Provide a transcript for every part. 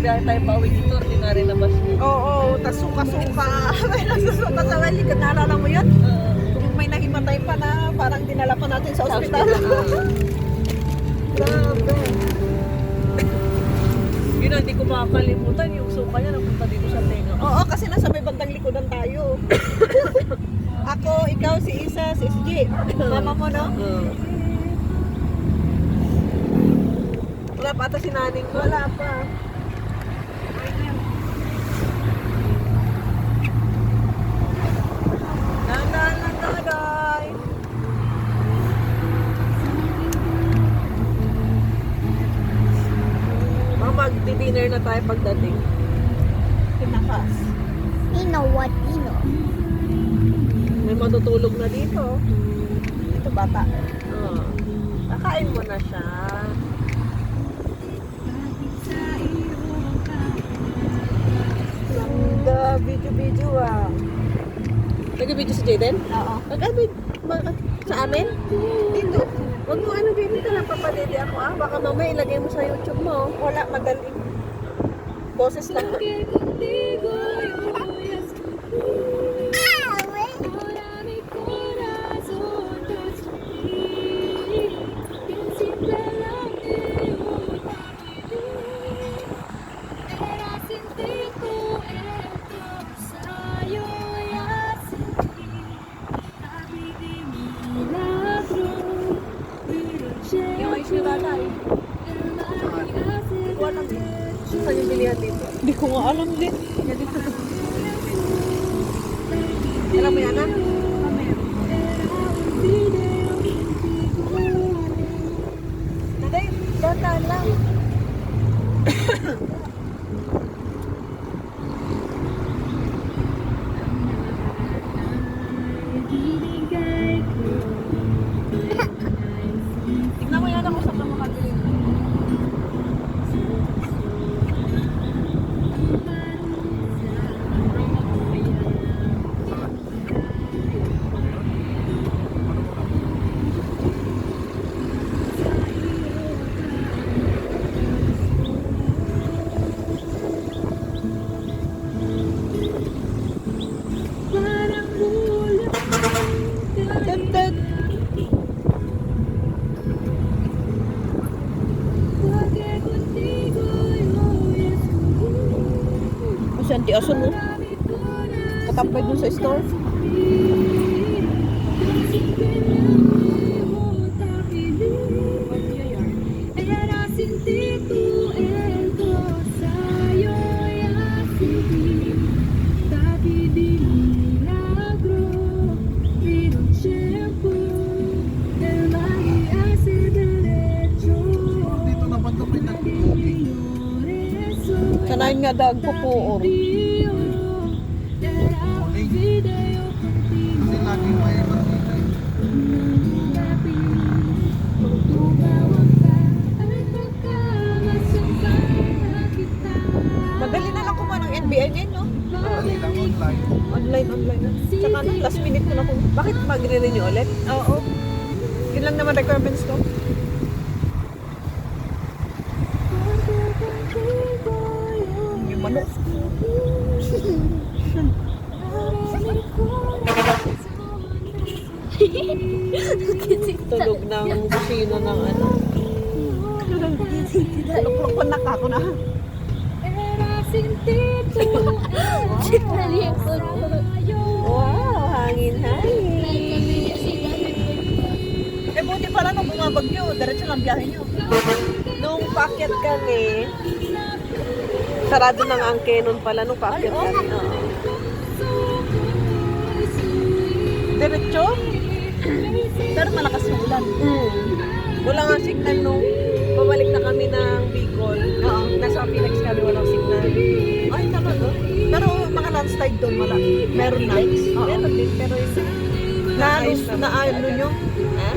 biyahe tayo pa uwi dito, ordinary na bus yun. Oo, tas suka-suka. May nasusuka sa balikat. Naalala mo yun? Kung may nahimatay pa na parang dinala pa natin sa ospital. Grabe. Yun, hindi ko makakalimutan yung suka niya napunta dito sa tenga. Oo, kasi nasa may bandang likodan tayo. Ako, ikaw, si Isa, si SG. Mama mo, no? Wala pa ata si Naning. Wala pa. Dahan-dahan lang na, guys. Mga mag-dinner na tayo pagdating. Tinakas. Ino what Ino? May matutulog na dito. Ito, bata. Kakain mo na siya. Ganda, video-video ah. Nag-video si Jayden? Oo. Bakit? Sa amin? Dito. Huwag mo ano, baby ka lang, papadede ako ah. Baka mamaya ilagay mo sa YouTube mo. Wala, madaling. Boses lang. Yung ayos nyo tatay. Hindi ko alam eh. Saan yung bilihan dito? Hindi ko nga alam din. Alam mo yan ah? Nanay, dahan lang. Tignan mo yan ako sa kamakabili. Dagdag. Kasi anti-aso no? Katampay dun sa store. Kanain nga dag pupuor. Madali na lang kumuha ng NBI ngayon, no? Online na. Tsaka ano, last minute ko na kung... Bakit magre-renew ulit? Oo. Yun lang naman requirements ko. Yung manok. Tulog ng kusina ng ano. Luklok ko na. Wow, hangin-hangin. Eh, buti pala nung bumabagyo, diretso lang biyahe nyo. Nung packet kami, sarado ng angke nun pala nung packet kami. Oo. Diretso? Pero malakas yung ulan. Wala nga signal nung pabalik na kami ng Bicol. Oo. Nasa Phoenix kami, walang signal. Ay, tama to. Pero mga landslide doon, wala. Meron na. Oo. Meron din, pero yung Ano nyo?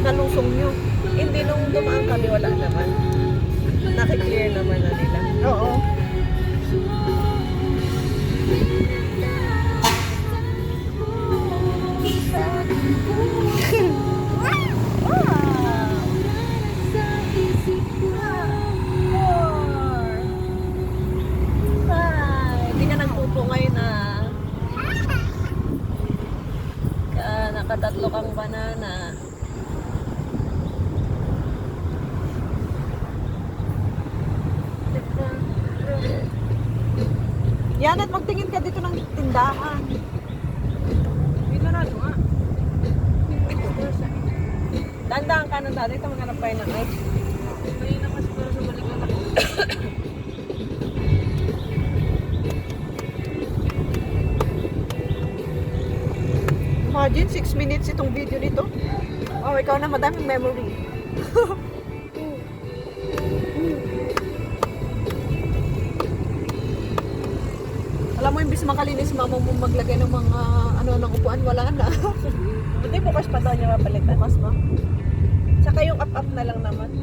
Nalusong nyo? hindi nung dumaan kami, wala naman. Nakiklear naman na nila. Oo. nakatatlo kang banana. Yan at magtingin ka dito ng tindahan. Pinarado nga. Dandaan ka ng dati, ito maghanap kayo ng ice. May naman siguro sa balikan ako. Imagine, 6 minutes itong video nito. Oh, ikaw na madaming memory. Alam mo, imbis makalinis mama mo maglagay ng mga ano ng upuan, wala na. Buti bukas pa daw niya mapalitan. Bukas ba? Tsaka yung up-up na lang naman.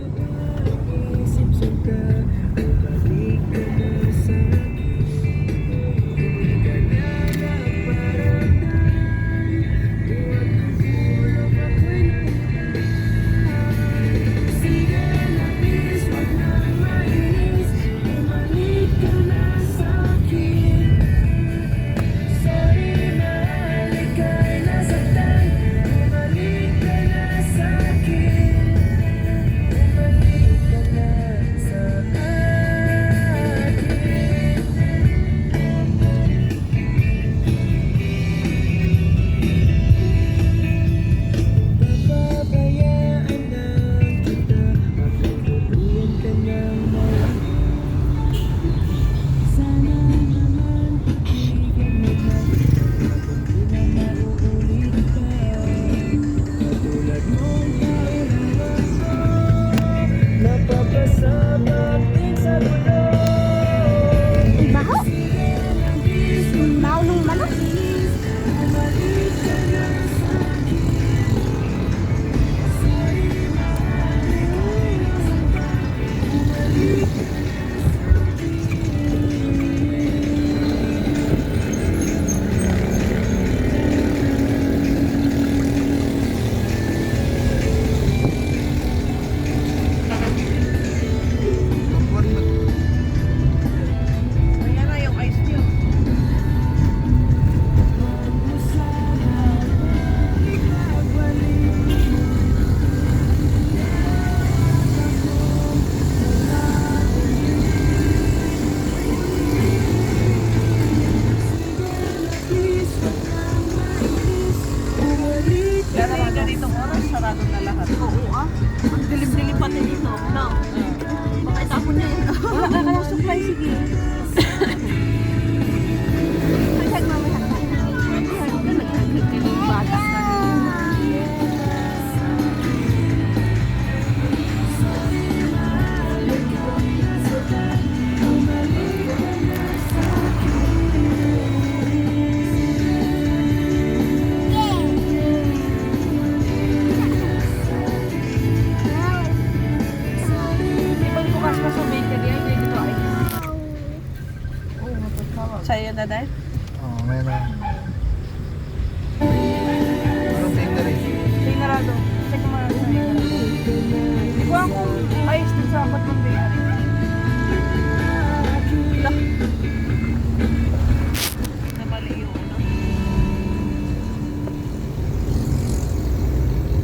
Ang baho. Ang baho ng manok. Ayan na yung ice cream. Kaya naman ganitong oras, sarado na lahat. Oo ah. Ang dilim-dilim pati dito. No. Baka itapon niya yun. Wala ka ng supply, sige. Ibang bukas pa sa bakery, ay dito ay. Oo, matatawa. Sa'yo, daday? Oo, meron. Anong bakery? Pinarado. Check mo lang sa Pinarado. Hindi ko alam kung ayos din sa apat ng bakery. Na mali yung ano.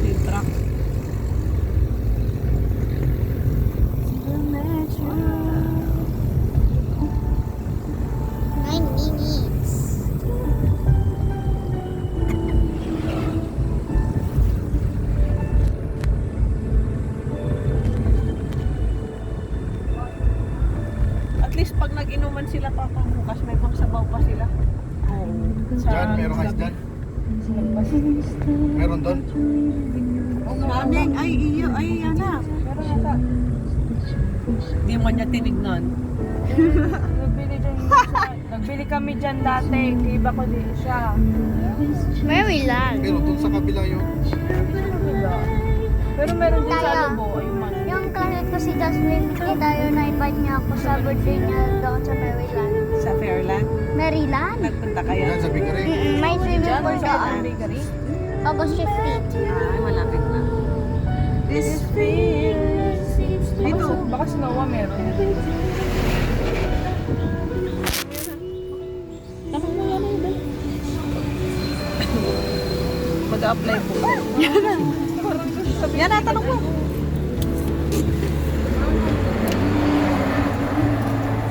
Yung truck. 9 minutes. At least pag nag-inuman sila papabukas, may pangsabaw pa sila. Diyan, meron ice dyan. Meron doon. Maning, ay iyo, ay yan na. Hindi mo niya tinignan. Nagbili kami dyan dati. Iba ko din siya. Maryland. Pero doon sa kabila yun. Pero meron din sa Tayo. Lubo. Ayun man. Yung classmate ko si Jasmine, tayo na-invite niya ako sa birthday niya doon sa Maryland. Sa Fairland, Maryland? nagpunta kayo. Yan sa bakery. May swimming Dyan pool sa doon. bakery. August 15. Ay, malapit na. This feels... Dito. Baka sa Noah meron. mag-apply po. Yan na, tanong mo.